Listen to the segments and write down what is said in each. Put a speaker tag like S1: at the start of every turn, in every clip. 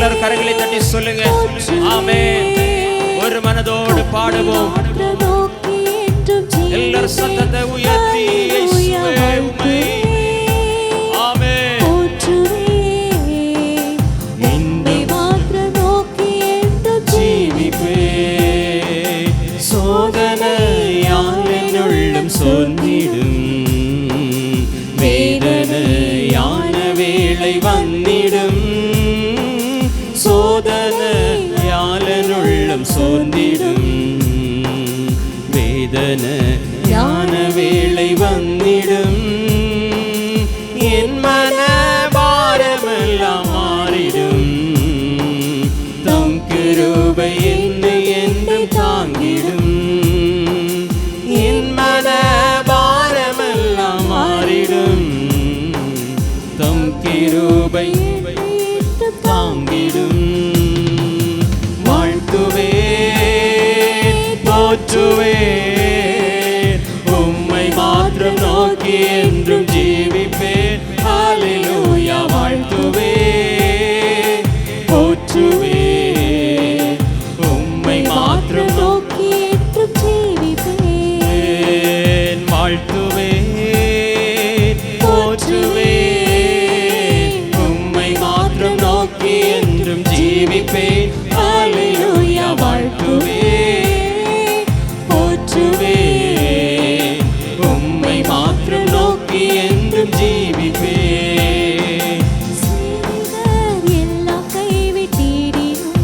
S1: எல்லாரும் கரங்களை தட்டி சொல்லுங்க ஆமென். ஒரு மனதோடு பாடுவோம். எல்லாரும் சத்தத்தை உயர்த்தி இயேசுவே உம்மை ஆமென். என்னை மாத்திரம் நோக்கி என்றும் ஜீவிப்பேன். சோதனையால் என்னுள்ளும் சொன்னிடும் வேதனையான வேளை வந்திடும். சோதனையால் என்னுள்ளும் சொன்னிடும் வேதனையான வேளை வந்திடும். என் மன பாரமெல்லாம் மாறிடும். தம் கிருபை என்னை என்றும் தாங்கிடும். என் மன பாரமெல்லாம் மாறிடும். தம் கிருபை தாங்கிடும். வாழ்த்துவேன் போற்றுவேன் உம்மை மாத்திரம் நோக்கி என்றும் ஜீவிப்பேன். ஹல்லேலூயா. வாழ்த்துவேன் போற்றுவேன் உம்மை மாத்திரம் நோக்கி என்றும் ஜீவிப்பேன். வாழ்த்துவேன் போற்றுவேன் உம்மை மாத்திரம் நோக்கி என்றும் ஜீவிப்பேன். ஹல்லேலூயா. வாழ்த்துவேன் போற்றுவேன் உம்மை மாத்திரம் நோக்கி என்றும் ஜீவிப்பேன்.
S2: எல்லாம் கைவிட்டிடும்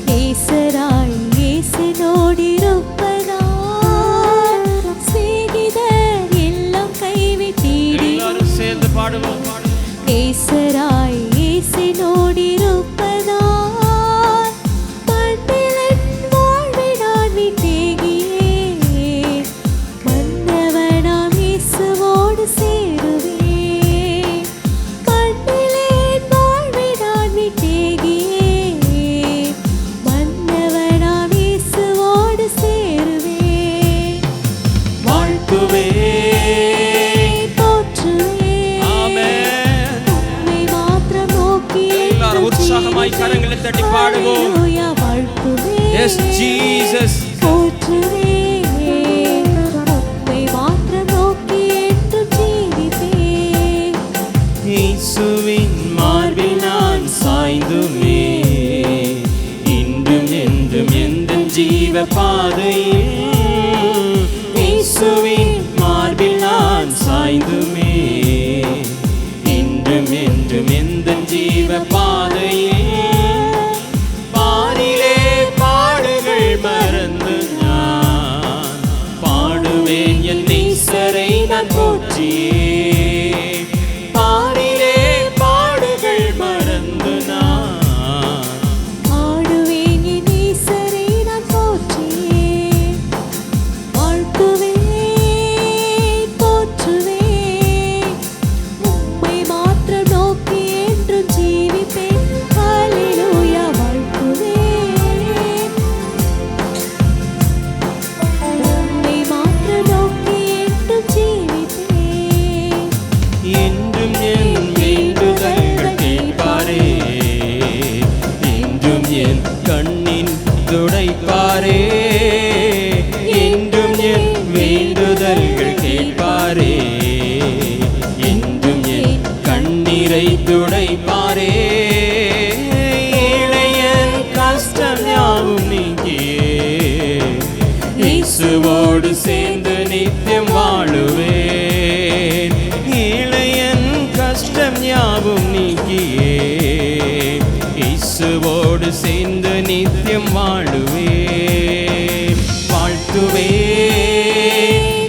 S2: நேசராய் இயேசுவோடிருப்பதால். சிகிதர் எல்லாம் கைவிட்டிடும்.
S1: எல்லாரும் சேர்ந்து பாடுவோம்.
S2: நேசராய் இயேசுவோடிருப்பதால். மண்ணிலன் வாழ்வை நான் விட்டேகியே மன்னவனாம் இயேசுவோடு சேருவேன். மண்ணிலன் வாழ்வை நான் விட்டேகியே மன்னவனாம் இயேசுவோடு சேருவேன்.
S1: வாழ்த்துவேன்
S2: போற்றுவேன்
S1: ஆமென்.
S2: உம்மை மாத்திரம் நோக்கி
S1: எல்லாரும் உற்சாகமாய் கரங்களை தட்டி பாடுவோம்.
S2: ஹல்லேலூயா. வாழ்த்துவேன்
S1: Yes Jesus.
S2: போற்றுவேன் உம்மை மாத்திரம் நோக்கி என்றும் ஜீவிப்பேன்.
S1: இயேசுவின் மார்பில் நான் சாய்ந்துமே இன்றும் என்றும் எந்தன் ஜீவ பாதையில். இயேசுவின் மார்பில் நான் சாய்ந்துமே இன்றும் என்றும் எந்தன் ஜீவ பாதையில். பாரிலே பாடுகள் மறந்து நான் பாடுவேன் என் நேசரை நான் போற்றியே. பாரிலே பாடுகள் மறந்து நான்
S2: ஆடுவேன் என் ஈசரை நான் போற்றியேன். வாழ்த்துவேன் போற்றுவேன் உம்மை மாத்திரம் நோக்கி என்றும் ஜீவிப்பேன். ஹல்லேலூயா. வாழ்த்துவேன் உம்மை மாத்திரம் நோக்கி என்றும் ஜீவிப்பேன்.
S1: என்றும் என் வேண்டுதல்கள் கேட்பாரே. என்றும் என் கண்ணின் துடைப்பாரே. என்றும் என் வேண்டுதல்கள் கேட்பாரே. என்றும் என் கண்ணீரை துடைப்பாரே. ஏழையன் கஷ்டம் யாவும் நீங்கியே இயேசுவோடு சேர்ந்து நித்தியம் வாழுவேன். ஏழையன் கஷ்டம் யாவும் நீக்கியே இயேசுவோடு சேர்ந்து நித்தியம் வாழுவேன். வாழ்த்துவேன்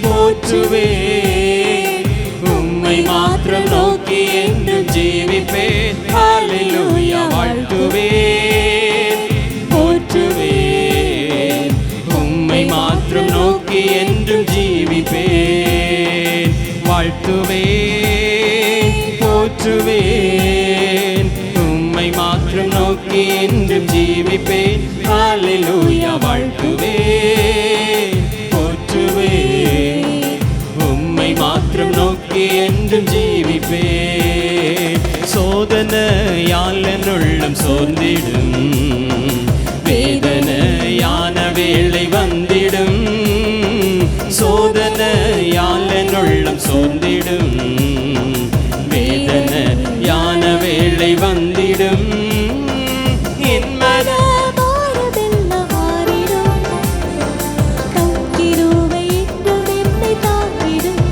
S1: போற்றுவேன் உம்மை மாத்திரம் நோக்கி என்றும் ஜீவிப்பேன். ஹல்லேலூயா. வாழ்த்துவேன் போற்றுவேன் உம்மை மாத்திரம் நோக்கி என்றும் ஜீவிப்பேன். வாழ்த்துவேன் போற்றுவேன் உம்மை மாத்திரம் நோக்கி என்றும் ஜீவிப்பேன். ஹல்லேலூயா. வாழ்த்துவேன் போற்றுவேன் உம்மை மாத்திரம் நோக்கி என்றும் ஜீவிப்பேன். சோதனையால் என் உள்ளம் சோர்ந்திடும், வேதனையான வேளை வந்திடும். சோதனையால் என் உள்ளம் சோர்ந்திடும், வேதனையான வேளை வந்திடும். என் மன
S2: பாரமெல்லாம் மாறிடும், தம் கிருபை என்றும் என்னை தாங்கிடும்.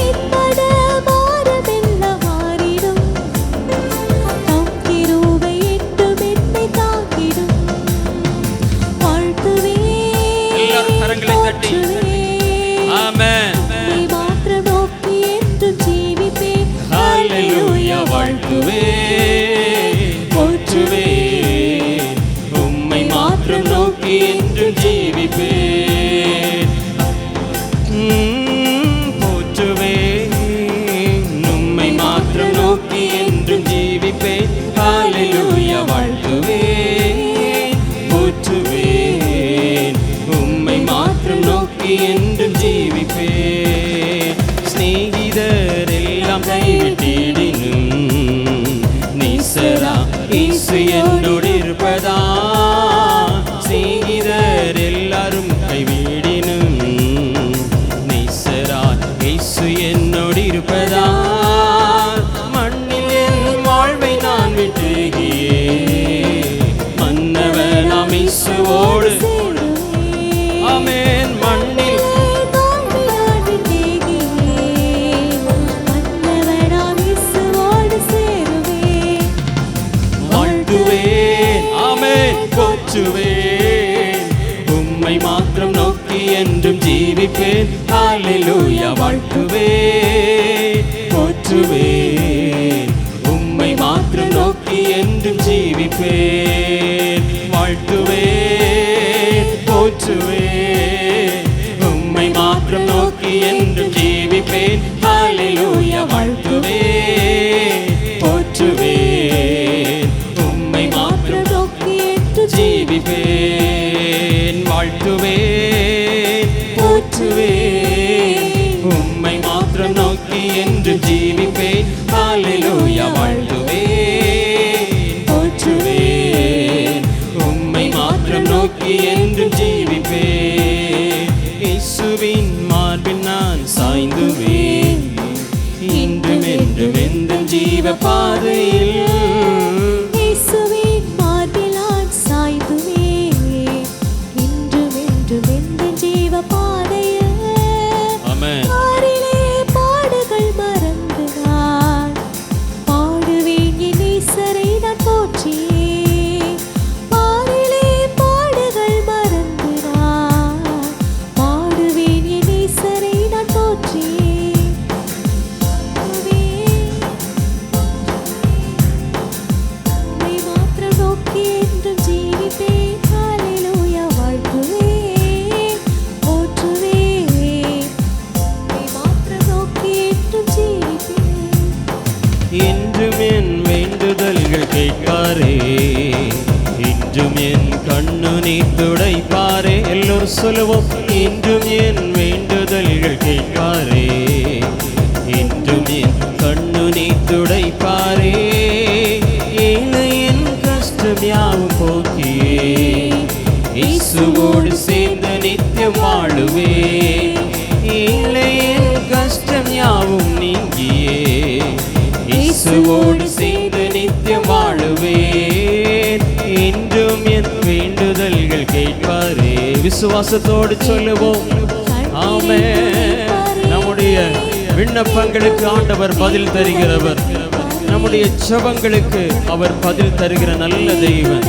S2: என் மன பாரமெல்லாம் மாறிடும், தம் கிருபை என்றும் என்னை தாங்கிடும். வாழ்த்துவேன்,
S1: எல்லாரும் கரங்களை தட்டி ஆமென்.
S2: உம்மை மாத்திரம் நோக்கி என்றும் ஜீவிப்பேன்.
S1: ஹல்லேலூயா. வாழ்த்துவேன், போற்றுவேன், உம்மை மாத்திரம் நோக்கி என்றும் ஜீவிப்பேன். போற்றுவேன், உம்மை மாத்திரம் நோக்கி என்றும் ஜீவிப்பேன். ஹல்லேலூயா. வாழ்த்துவேன், போற்றுவேன், உம்மை மாத்திரம் நோக்கி என்றும் ஜீவிப்பேன். சிநேகிதர் எல்லாம் கைவிட்டிடினும் நீசரா இயேசு என்னோடு இருப்பதா. சிநேகிதர் எல்லாரும் கைவிடினும் நீசரா இயேசு என்னோடு இருப்பதா. மண்ணில் என் வாழ்வை நான் விட்டுகியே மன்னவனாம் இயேசுவோடு. ஆமென். மண்ணில் வாழ்த்துவேன், ஆமென், போற்றுவேன், உம்மை மாத்திரம் நோக்கி என்றும் ஜீவிப்பேன். ஹல்லேலூயா. வாழ்த்துவேன், போற்றுவேன், உம்மை மாத்திரம் நோக்கி என்றும் ஜீவிப்பேன். வாழ்த்துவேன், போற்றுவேன், உம்மை மாத்திரம் நோக்கி என்றும் ஜீவிப்பேன். ஹல்லேலூயா. வாழ்த்துவேன், போற்றுவேன், உம்மை மாத்திரம்
S2: நோக்கி என்று
S1: ஜீவிப்பேன். வாழ்த்துவேன், போற்றுவேன், உம்மை மாத்திரம் நோக்கி என்று ஜீவிப்பேன். ஹல்லேலூயா. வாழ்த்துவேன், போற்றுவேன், உம்மை மாத்திரம் நோக்கி என்றும் ஜீவிப்பேன். இயேசுவின் மார்பில் நான் சாய்ந்துவேன், இன்றும் என்றும் எந்த ஜீவ பாதையில்.
S2: இயேசுவின் மார்பில் நான் சாய்ந்துவேன், இன்றும் என்றும் எந்தன் ஜீவ பாதையில்.
S1: ஆமென்.
S2: பாரிலே பாடுகள் மறந்து நான் பாடுவேன், என் நேசரை நான் போற்றியே. பாரிலே பாடுகள் மறந்து நான் பாடுவேன், என் நேசரை நான் போற்றியே. உம்மை மாத்திரம் நோக்கி என்றும் ஜீவிப்பேன். ஹல்லேலூயா. வாழ்த்துவேன், போற்றுவேன், உம்மை மாத்திரம் நோக்கி என்றும் ஜீவிப்பேன்.
S1: என்றும் என் வேண்டுதல்கள் கேட்பாரே, இன்றும் என் கண்ணுநீர் துடைப்பாரே. எல்லோரும் சொல்லுவோம். இன்றும் என் வேண்டுதல்கள் கேட்பாரே, இன்றும் என் கண்ணுநீர் துடைப்பாரே. ஏழை என் கஷ்டம் யாவும் போக்கியே இயேசுவோடு சேர்ந்து நித்தியம் வாழுவேன். ஏழை என் கஷ்டம் யாவும் நீங்கியே இயேசுவோடு சேர்ந்து நித்தியம் வாழுவேன். என்றும் என் வேண்டுதல்கள் கேட்பாரே. விசுவாசத்தோடு சொல்லுவோம். ஆமென். நம்முடைய விண்ணப்பங்களுக்கு ஆண்டவர் பதில் தருகிறவர். நம்முடைய ஜெபங்களுக்கு அவர் பதில் தருகிற நல்ல தெய்வன்.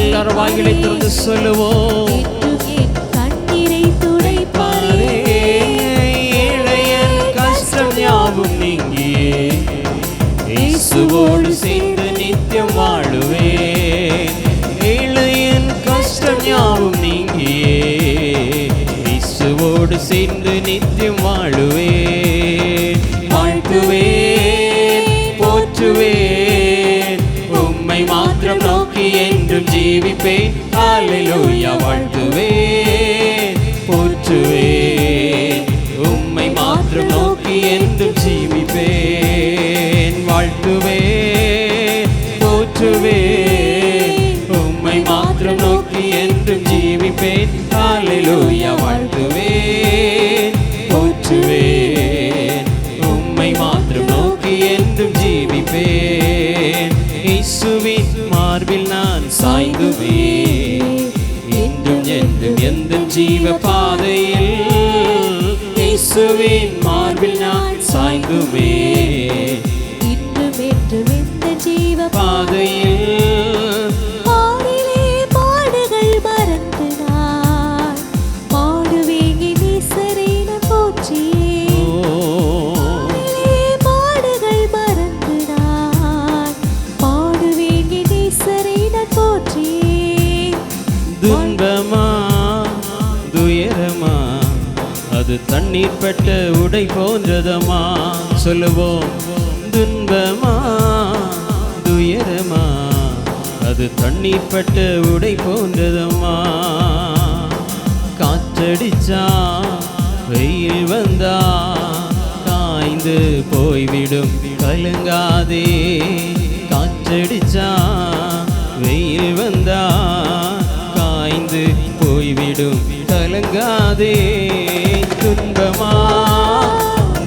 S1: எல்லாரும் வாய்களை திறந்து சொல்லுவோம்.
S2: கண்ணீரை துடைப்பாரே.
S1: ஏழை என் கஷ்டம் யாவும் நீங்கியே இயேசுவோடு சேர்ந்து நித்தியம் வாழுவேன். ஏழை என் கஷ்டம் யாவும் நீங்கியே இயேசுவோடு சேர்ந்து நித்தியம் வாழுவேன். வாழ்த்துவேன், போற்றுவேன், உம்மை மாத்திரம் நோக்கி என்றும் ஜீவிப்பேன். ஹல்லேலூயா. வாழ்த்துவேன், போற்றுவேன், உம்மை மாத்திரம் நோக்கி சாய்ந்திடுவேன், இயேசுவின் மார்பில் நான் சாய்ந்துவேன். இன்றும் என்றும் எந்த ஜீவ பாதையில் இயேசுவின் மார்பில் நான் சாய்ந்துவேன்.
S2: இன்றும் என்றும் எந்த ஜீவ
S1: பாதையில்
S2: பாடிலே பாடுகள் மறந்து நான் பாடுவேன் என் ஈசரேன போற்றியே. பாடிலே பாடுகள் மறந்து நான் பாடுவேன் என் ஈசரேன போற்றியே.
S1: துன்பமா துயரமா அது தண்ணீர் பட்ட உடை போன்றதமா, சொல்லுவோம். துன்பமா துயரமா அது தண்ணீர் பட்ட உடை போன்றதம்மா. காற்றடிச்சா வெயில் வந்தா காய்ந்து போய்விடும், கலங்காதே. காற்றடிச்சா வெயில் வந்தா காய்ந்து போய்விடும், கலங்காதே. துன்பமா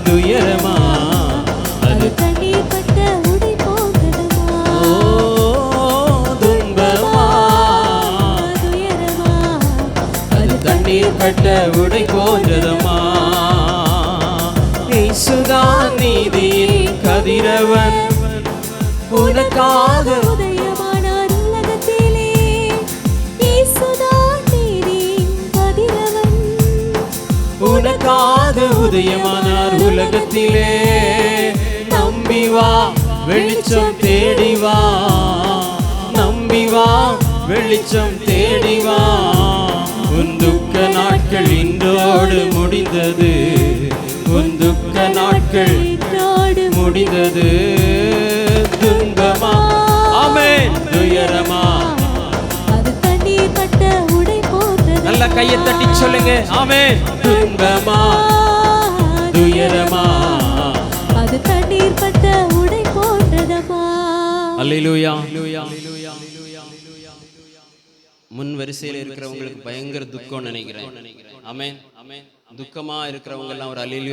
S1: துயரமா அது
S2: தண்ணீர் பட்ட உடை போன்றதம்மா.
S1: துன்பமா
S2: துயரமா
S1: அது தண்ணீர் பட்ட உடை போன்றதம்மா. இயேசுதான் நீதியின் கதிரவன், உனக்காக
S2: உதயமானார் உலகத்திலே. இயேசுதான் நீதியின் கதிரவன்,
S1: உனக்காக உதயமானார் உலகத்திலே. நம்பி வா வெளிச்சம் தேடி வா, நம்பி வா வெளிச்சம் தேடி வா. உன் துக்க நாட்கள் இன்றோடு முடிந்தது, உன் துக்க நாட்கள்
S2: இன்றோடு
S1: முடிந்தது. துன்பமா ஆமென் துயரமா
S2: அது தண்ணீர் பட்ட உடை போன்றது.
S1: நல்ல கையை தட்டி சொல்லுங்க ஆமென். துன்பமா துயரமா
S2: அது தண்ணீர் பட்ட உடை போன்றதம்மா.
S1: அல்லேலூயா. முன் வரிசையில் இருக்கிறவங்களுக்கு பயங்கர துக்கம் நினைக்கிறேன். ஆமென். துக்கமா இருக்கிறவங்க எல்லாம் ஒரு அல்லேலூயா